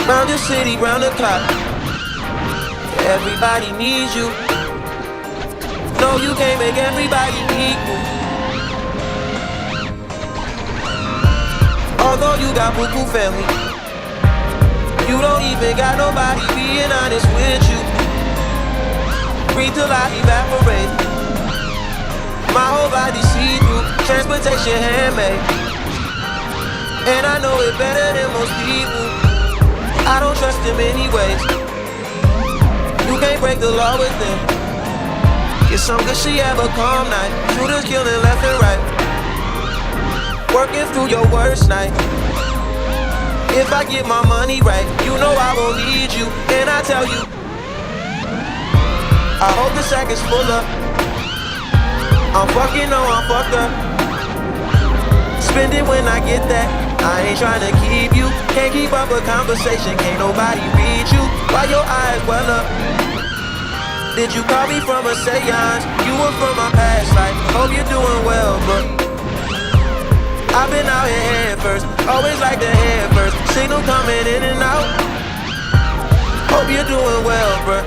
Round the city, round the clock. Everybody needs you. No, you can't make everybody equal. Although you got buku family, you don't even got nobody being honest with you. Breathe till I evaporate. My whole body see-through. Transportation handmade, and I know it better than most people. I don't trust them anyways. You can't break the law with them. Get some good shit, have a calm night. Shooters killing left and right. Working through your worst night. If I get my money right, you know I won't need you. And I tell you, I hope the sack is full up. I'm fucking, no, I'm fucked up. Spend it when I get that. I ain't tryna keep you. Can't keep up a conversation, can't nobody read you. Why your eyes well up? Did you call me from a seance? You were from my past life. Hope you're doing well, bro. I've been out here head first, always like the head first. Signal coming in and out. Hope you're doing well, bro.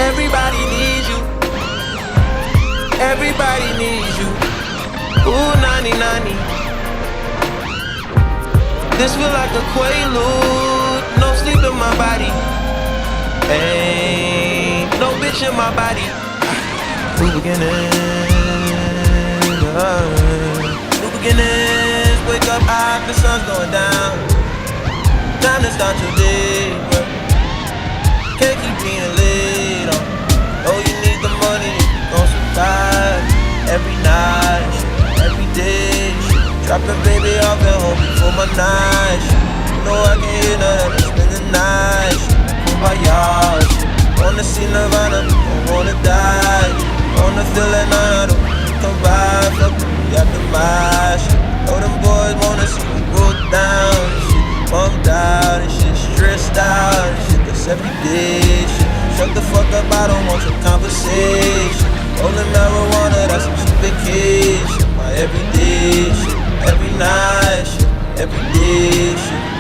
Everybody needs you. Everybody needs you. Ooh, nani nani. This feel like a quaalude. No sleep in my body. Ain't no bitch in my body. New beginnings, new beginnings. Wake up high, the sun's going down. Time to start your day. Can't keep being late. Oh, you need the money, gon' survive. Every night, every day. Dropping baby off at home before my night. You know I can hear nothing, spend the night. Kumbaya, wanna see Nirvana, don't wanna die. Wanna feel that night, come by, fuck me, got the mash. Know them boys wanna see me go down. Shit, bummed out and shit, stressed out and shit, that's every day. Shit, shut the fuck up, I don't want your conversation. Rolling marijuana, that's some shit vacation. My everyday shit, every night shit, every day shit.